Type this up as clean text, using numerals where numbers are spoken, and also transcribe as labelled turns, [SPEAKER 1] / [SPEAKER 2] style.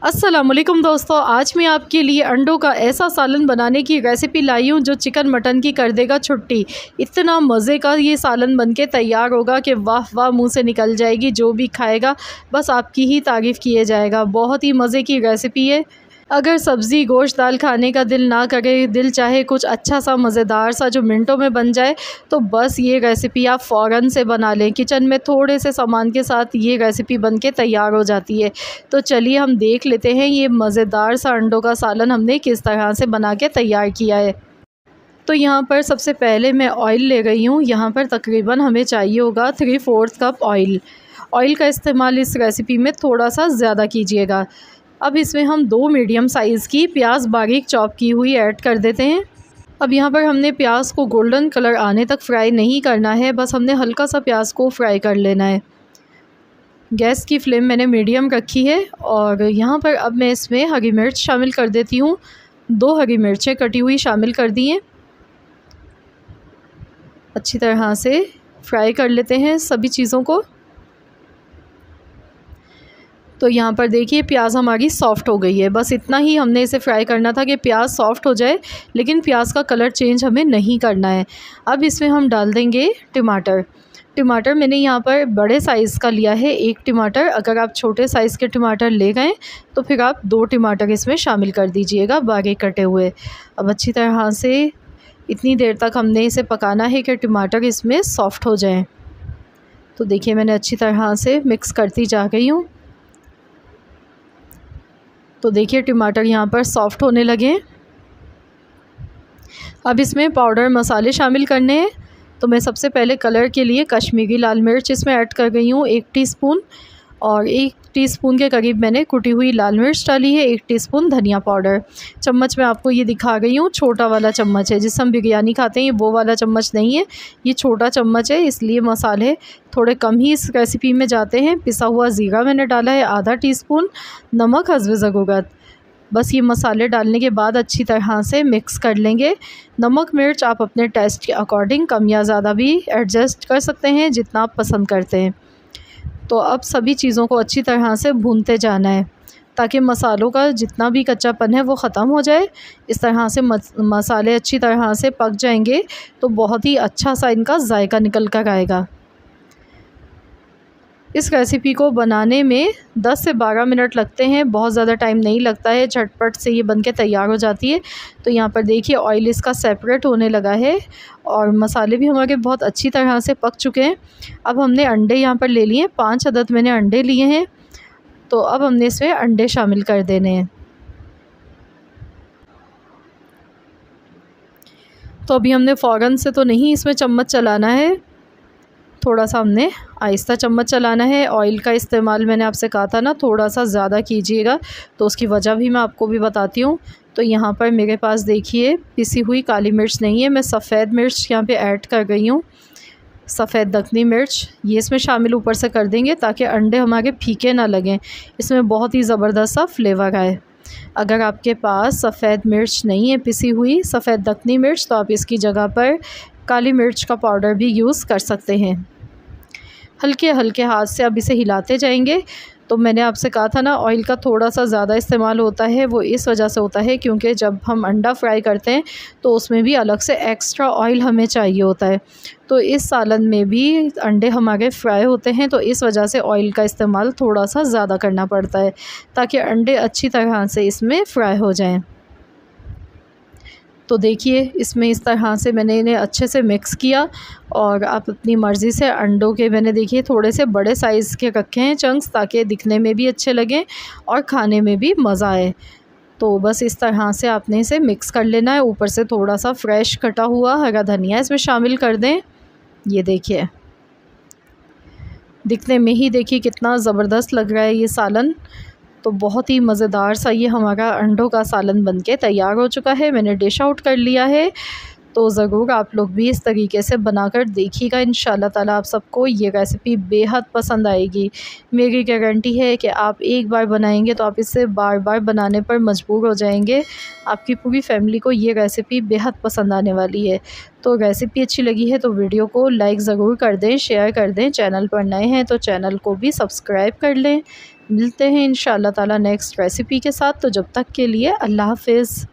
[SPEAKER 1] अस्सलामुअलैकुम दोस्तों, आज मैं आपके लिए अंडों का ऐसा सालन बनाने की रेसिपी लाई हूँ जो चिकन मटन की कर देगा छुट्टी। इतना मज़े का ये सालन बनके तैयार होगा कि वाह वाह मुंह से निकल जाएगी। जो भी खाएगा बस आपकी ही तारीफ़ किए जाएगा। बहुत ही मज़े की रेसिपी है। अगर सब्ज़ी गोश्त दाल खाने का दिल ना करे, दिल चाहे कुछ अच्छा सा मज़ेदार सा जो मिनटों में बन जाए, तो बस ये रेसिपी आप फ़ौरन से बना लें। किचन में थोड़े से सामान के साथ ये रेसिपी बनके तैयार हो जाती है। तो चलिए हम देख लेते हैं ये मज़ेदार सा अंडों का सालन हमने किस तरह से बना के तैयार किया है। तो यहाँ पर सबसे पहले मैं ऑयल ले रही हूँ। यहाँ पर तकरीबन हमें चाहिए होगा 3/4 कप ऑयल। ऑयल का इस्तेमाल इस रेसिपी में थोड़ा सा ज़्यादा कीजिएगा। अब इसमें हम 2 मीडियम साइज़ की प्याज बारीक चॉप की हुई ऐड कर देते हैं। अब यहाँ पर हमने प्याज को गोल्डन कलर आने तक फ्राई नहीं करना है, बस हमने हल्का सा प्याज को फ्राई कर लेना है। गैस की फ्लेम मैंने मीडियम रखी है और यहाँ पर अब मैं इसमें हरी मिर्च शामिल कर देती हूँ। 2 हरी मिर्चें कटी हुई शामिल कर दी हैं। अच्छी तरह से फ्राई कर लेते हैं सभी चीज़ों को। तो यहाँ पर देखिए प्याज हमारी सॉफ़्ट हो गई है। बस इतना ही हमने इसे फ्राई करना था कि प्याज सॉफ़्ट हो जाए, लेकिन प्याज का कलर चेंज हमें नहीं करना है। अब इसमें हम डाल देंगे टमाटर। टमाटर मैंने यहाँ पर बड़े साइज़ का लिया है, 1 टमाटर। अगर आप छोटे साइज़ के टमाटर ले गए तो फिर आप 2 टमाटर इसमें शामिल कर दीजिएगा बारीक कटे हुए। अब अच्छी तरह से इतनी देर तक हमने इसे पकाना है कि टमाटर इसमें सॉफ़्ट हो जाएँ। तो देखिए मैंने अच्छी तरह से मिक्स करती जा रही हूँ। तो देखिए टमाटर यहाँ पर सॉफ़्ट होने लगे हैं। अब इसमें पाउडर मसाले शामिल करने हैं। तो मैं सबसे पहले कलर के लिए कश्मीरी लाल मिर्च इसमें ऐड कर गई हूँ 1 टीस्पून, और 1 टीस्पून के करीब मैंने कुटी हुई लाल मिर्च डाली है। 1 टीस्पून धनिया पाउडर। चम्मच में आपको ये दिखा गई हूँ, छोटा वाला चम्मच है जिससे हम बिरयानी खाते हैं, ये वो वाला चम्मच नहीं है, ये छोटा चम्मच है, इसलिए मसाले थोड़े कम ही इस रेसिपी में जाते हैं। पिसा हुआ ज़ीरा मैंने डाला है आधा टीस्पून, नमक हस्बे ज़रूरत। बस ये मसाले डालने के बाद अच्छी तरह से मिक्स कर लेंगे। नमक मिर्च आप अपने टेस्ट के अकॉर्डिंग कम या ज़्यादा भी एडजस्ट कर सकते हैं, जितना आप पसंद करते हैं। तो अब सभी चीज़ों को अच्छी तरह से भूनते जाना है ताकि मसालों का जितना भी कच्चापन है वो ख़त्म हो जाए। इस तरह से मसाले अच्छी तरह से पक जाएंगे तो बहुत ही अच्छा सा इनका जायका निकल कर आएगा। इस रेसिपी को बनाने में 10 से 12 मिनट लगते हैं, बहुत ज़्यादा टाइम नहीं लगता है, झटपट से ये बनके तैयार हो जाती है। तो यहाँ पर देखिए ऑयल इसका सेपरेट होने लगा है और मसाले भी हमारे बहुत अच्छी तरह से पक चुके हैं। अब हमने अंडे यहाँ पर ले लिए, 5 अदद मैंने अंडे लिए हैं। तो अब हमने इसमें अंडे शामिल कर देने हैं। तो अभी हमने फ़ौरन से तो नहीं इसमें चम्मच चलाना है, थोड़ा सा हमने आहिस्ता चम्मच चलाना है। ऑयल का इस्तेमाल मैंने आपसे कहा था ना थोड़ा सा ज़्यादा कीजिएगा, तो उसकी वजह भी मैं आपको भी बताती हूँ। तो यहाँ पर मेरे पास देखिए पिसी हुई काली मिर्च नहीं है, मैं सफ़ेद मिर्च यहाँ पे ऐड कर गई हूँ। सफ़ेद दखनी मिर्च ये इसमें शामिल ऊपर से कर देंगे ताकि अंडे हमारे फीके ना लगें, इसमें बहुत ही ज़बरदस्त सा फ्लेवर आए। अगर आपके पास सफ़ेद मिर्च नहीं है पिसी हुई सफ़ेद दखनी मिर्च, तो आप इसकी जगह पर काली मिर्च का पाउडर भी यूज़ कर सकते हैं। हल्के हल्के हाथ से अब इसे हिलाते जाएंगे। तो मैंने आपसे कहा था ना ऑयल का थोड़ा सा ज़्यादा इस्तेमाल होता है, वो इस वजह से होता है क्योंकि जब हम अंडा फ्राई करते हैं तो उसमें भी अलग से एक्स्ट्रा ऑयल हमें चाहिए होता है। तो इस सालन में भी अंडे हमारे फ्राई होते हैं, तो इस वजह से ऑयल का इस्तेमाल थोड़ा सा ज़्यादा करना पड़ता है ताकि अंडे अच्छी तरह से इसमें फ्राई हो जाएँ। तो देखिए इसमें इस तरह से मैंने इन्हें अच्छे से मिक्स किया और आप अपनी मर्ज़ी से अंडों के मैंने देखिए थोड़े से बड़े साइज़ के रखे हैं चंक्स, ताकि दिखने में भी अच्छे लगें और खाने में भी मज़ा आए। तो बस इस तरह से आपने इसे मिक्स कर लेना है। ऊपर से थोड़ा सा फ्रेश कटा हुआ हरा धनिया इसमें शामिल कर दें। ये देखिए दिखने में ही देखिए कितना ज़बरदस्त लग रहा है ये सालन। तो बहुत ही मज़ेदार सा ये हमारा अंडों का सालन बनके तैयार हो चुका है। मैंने डिश आउट कर लिया है। तो ज़रूर आप लोग भी इस तरीके से बनाकर देखिएगा। इंशाल्लाह ताला आप सबको ये रेसिपी बेहद पसंद आएगी। मेरी गारंटी है कि आप एक बार बनाएंगे तो आप इसे बार बार बनाने पर मजबूर हो जाएंगे। आपकी पूरी फैमिली को ये रेसिपी बेहद पसंद आने वाली है। तो रेसिपी अच्छी लगी है तो वीडियो को लाइक ज़रूर कर दें, शेयर कर दें। चैनल पर नए हैं तो चैनल को भी सब्सक्राइब कर लें। मिलते हैं इंशाअल्लाह ताला नेक्स्ट रेसिपी के साथ। तो जब तक के लिए अल्लाह हाफ़िज़।